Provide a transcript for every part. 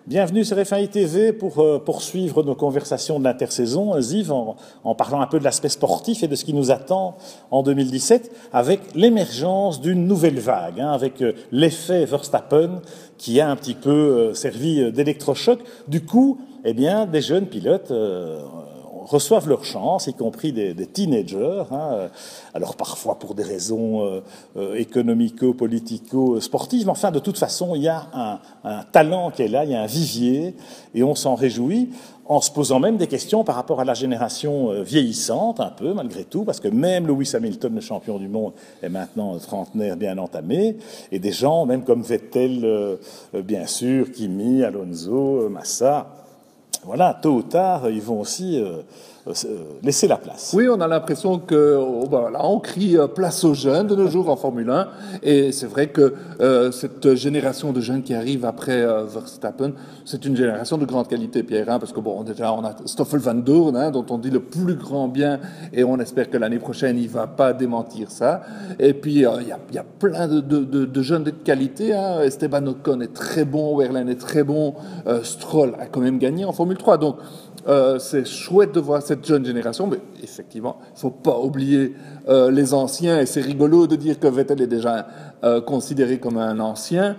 Bienvenue sur F1 TV pour poursuivre nos conversations de l'intersaison, Ziv, en parlant un peu de l'aspect sportif et de ce qui nous attend en 2017, avec l'émergence d'une nouvelle vague, avec l'effet Verstappen qui a un petit peu servi d'électrochoc. Du coup, eh bien, des jeunes pilotes reçoivent leur chance, y compris des teenagers, alors parfois pour des raisons économico-politico-sportives, mais enfin de toute façon il y a un talent qui est là, il y a un vivier, et on s'en réjouit, en se posant même des questions par rapport à la génération vieillissante, un peu malgré tout, parce que même Lewis Hamilton, le champion du monde, est maintenant trentenaire bien entamé, et des gens, même comme Vettel, bien sûr, Kimi, Alonso, Massa, voilà, tôt ou tard, ils vont aussi laisser la place. Oui, on a l'impression que là, on crie place aux jeunes de nos jours en Formule 1, et c'est vrai que cette génération de jeunes qui arrivent après Verstappen, c'est une génération de grande qualité, Pierre, parce que déjà on a Stoffel Vandoorne, dont on dit le plus grand bien, et on espère que l'année prochaine il va pas démentir ça. Et puis il y a plein de jeunes de qualité. Esteban Ocon est très bon, Wehrlein est très bon, Stroll a quand même gagné en Formule 3, donc c'est chouette de voir cette jeune génération, mais effectivement, il ne faut pas oublier les anciens, et c'est rigolo de dire que Vettel est déjà considéré comme un ancien.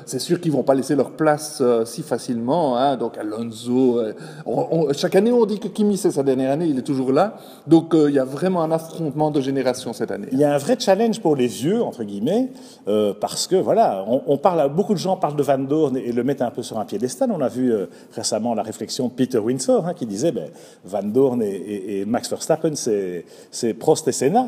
C'est sûr qu'ils ne vont pas laisser leur place si facilement, donc Alonso, chaque année on dit que Kimi c'est sa dernière année, il est toujours là, donc il y a vraiment un affrontement de génération cette année. Il y a un vrai challenge pour les vieux, entre guillemets, parce que voilà, beaucoup de gens parlent de Vandoorne et le mettent un peu sur un piédestal. On a vu récemment la réflexion de Peter Windsor, qui disait Vandoorne et Max Verstappen, c'est Prost et Senna,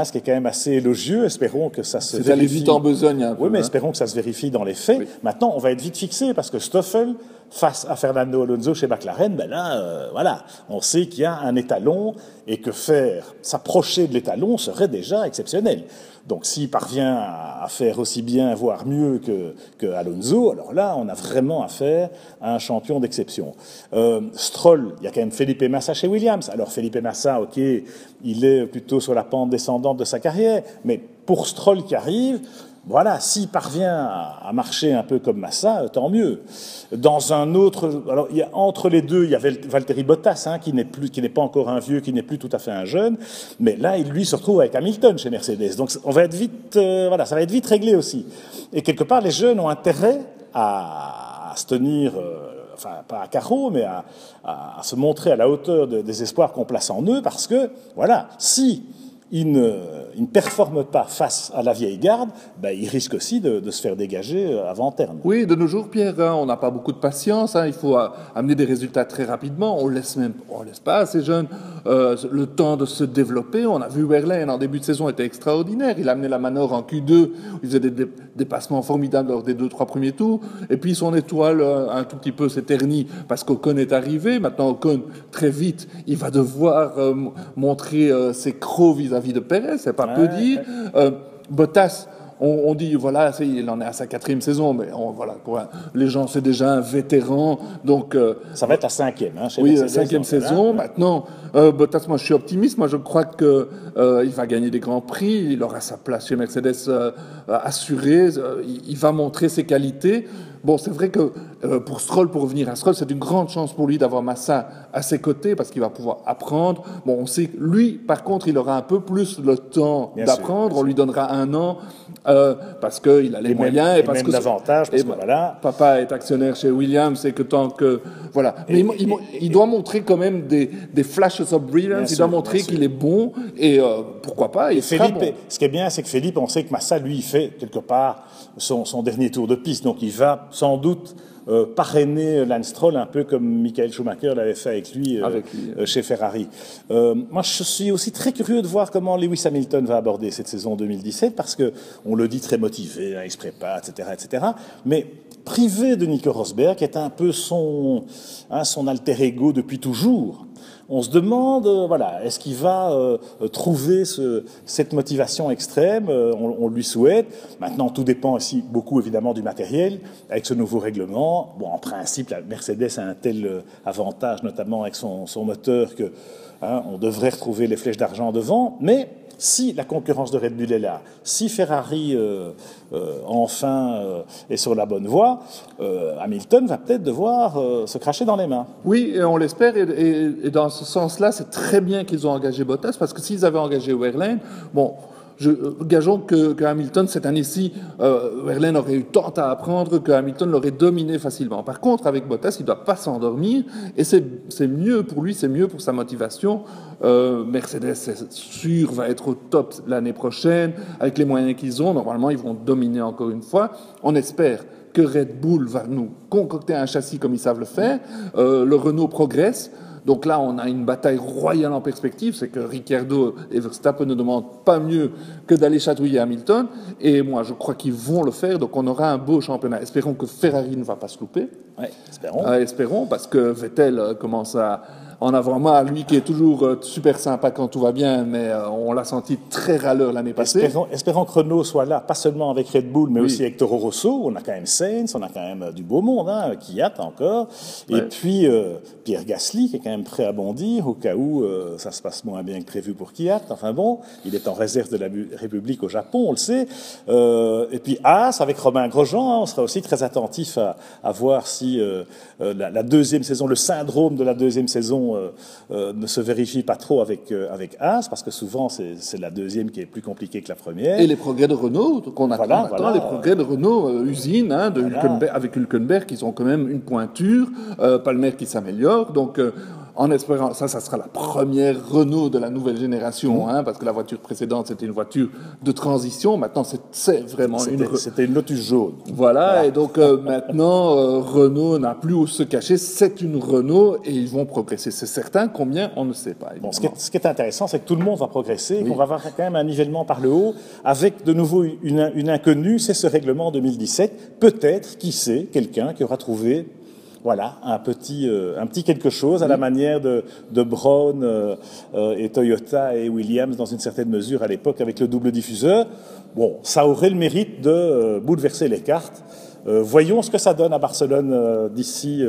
ce qui est quand même assez élogieux. Espérons que ça se vérifie. C'est allé vite en besogne un peu. Oui, mais espérons que ça se vérifie dans les faits. Oui. Maintenant, on va être vite fixé parce que Stoffel, face à Fernando Alonso chez McLaren, voilà, on sait qu'il y a un étalon et que s'approcher de l'étalon serait déjà exceptionnel. Donc s'il parvient à faire aussi bien, voire mieux que Alonso, alors là, on a vraiment affaire à un champion d'exception. Stroll, il y a quand même Felipe Massa chez Williams. Alors Felipe Massa, ok, il est plutôt sur la pente descendante de sa carrière, mais pour Stroll qui arrive, voilà, s'il parvient à marcher un peu comme Massa, tant mieux. Dans un autre, alors entre les deux, il y avait Valtteri Bottas, qui n'est pas encore un vieux, qui n'est plus tout à fait un jeune, mais là, lui se retrouve avec Hamilton chez Mercedes. Donc, on va être vite, ça va être vite réglé aussi. Et quelque part, les jeunes ont intérêt à se tenir, pas à carreau, mais à se montrer à la hauteur des espoirs qu'on place en eux, parce que, voilà, si il ne performe pas face à la vieille garde, il risque aussi de se faire dégager avant terme. Oui, de nos jours, Pierre, on n'a pas beaucoup de patience. Il faut amener des résultats très rapidement. On laisse pas à ces jeunes le temps de se développer. On a vu Wehrlein en début de saison était extraordinaire. Il a amené la Manor en Q2. Il faisait des dépassements formidables lors des 2-3 premiers tours. Et puis son étoile un tout petit peu s'est ternie parce qu'Ocon est arrivé. Maintenant, Ocon, très vite, il va devoir montrer ses crocs vis-à-vis de Pérez, c'est pas peu dire. Bottas, on dit, voilà, il en est à sa 4e saison, mais les gens, c'est déjà un vétéran, donc... ça va être la 5e, chez oui, Mercedes, la 5e saison. Voilà. Maintenant, Bottas, moi, je suis optimiste. Moi, je crois que il va gagner des grands prix. Il aura sa place chez Mercedes assurée. Il va montrer ses qualités. Bon, c'est vrai que pour Stroll, pour revenir à Stroll, c'est une grande chance pour lui d'avoir Massa à ses côtés parce qu'il va pouvoir apprendre. Bon, on sait que lui, par contre, il aura un peu plus le temps d'apprendre. On lui donnera 1 an parce qu'il a les moyens et parce que l'avantage. Voilà. Papa est actionnaire chez Williams et que tant que voilà. Mais il doit montrer quand même des flashes of brilliance. Il doit montrer qu'il est bon et pourquoi pas. Et Felipe, ce qui est bien, c'est que Felipe, on sait que Massa, lui, il fait quelque part son dernier tour de piste, donc il va sans doute parrainer Lance Stroll un peu comme Michael Schumacher l'avait fait avec lui chez Ferrari. Moi, je suis aussi très curieux de voir comment Lewis Hamilton va aborder cette saison 2017 parce que on le dit très motivé, il se prépare, etc. Mais privé de Nico Rosberg, qui est un peu son alter ego depuis toujours. On se demande, est-ce qu'il va trouver cette motivation extrême? On lui souhaite. Maintenant, tout dépend aussi beaucoup, évidemment, du matériel. Avec ce nouveau règlement, en principe, la Mercedes a un tel avantage, notamment avec son moteur, que on devrait retrouver les flèches d'argent devant. Mais si la concurrence de Red Bull est là, si Ferrari enfin est sur la bonne voie, Hamilton va peut-être devoir se cracher dans les mains. Oui, et on l'espère, et dans ce sens-là, c'est très bien qu'ils ont engagé Bottas, parce que s'ils avaient engagé Wehrlein, bon, gageons que Hamilton, cette année-ci, Wehrlein aurait eu tant à apprendre que Hamilton l'aurait dominé facilement. Par contre, avec Bottas, il ne doit pas s'endormir, et c'est mieux pour lui, c'est mieux pour sa motivation. Mercedes, c'est sûr, va être au top l'année prochaine, avec les moyens qu'ils ont. Normalement, ils vont dominer encore une fois. On espère que Red Bull va nous concocter un châssis comme ils savent le faire. Le Renault progresse. Donc là, on a une bataille royale en perspective. C'est que Ricciardo et Verstappen ne demandent pas mieux que d'aller chatouiller Hamilton. Et moi, je crois qu'ils vont le faire. Donc on aura un beau championnat. Espérons que Ferrari ne va pas se louper. Ouais, espérons. Espérons, parce que Vettel commence à en avant moi, lui qui est toujours super sympa quand tout va bien, mais on l'a senti très râleur l'année passée. Espérons que Renault soit là, pas seulement avec Red Bull, mais aussi avec Toro Rosso. On a quand même Sainz, on a quand même du beau monde, Kiat encore. Et puis Pierre Gasly, qui est quand même prêt à bondir au cas où ça se passe moins bien que prévu pour Kiat. Enfin bon, il est en réserve de la République au Japon, on le sait. Et puis Haas, avec Romain Grosjean, on sera aussi très attentif à voir si la deuxième saison, le syndrome de la deuxième saison ne se vérifie pas trop avec Haas, parce que souvent c'est la deuxième qui est plus compliquée que la première. Et les progrès de Renault qu'on attend maintenant, les progrès de Renault usine, avec Hülkenberg, ils ont quand même une pointure, Palmer qui s'améliore, donc en espérant, ça sera la première Renault de la nouvelle génération, parce que la voiture précédente, c'était une voiture de transition. Maintenant, c'est vraiment C'était une Lotus jaune. Voilà. Et donc maintenant, Renault n'a plus où se cacher. C'est une Renault et ils vont progresser. C'est certain. Combien, on ne sait pas. Bon, ce qui est intéressant, c'est que tout le monde va progresser, et qu'on va avoir quand même un nivellement par le haut, avec de nouveau une inconnue, c'est ce règlement 2017. Peut-être, qui sait, quelqu'un qui aura trouvé... Voilà, un petit quelque chose à la manière de Brown et Toyota et Williams dans une certaine mesure à l'époque avec le double diffuseur. Bon, ça aurait le mérite de bouleverser les cartes. Voyons ce que ça donne à Barcelone d'ici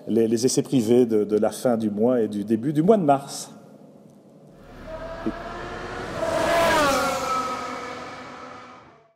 les essais privés de la fin du mois et du début du mois de mars.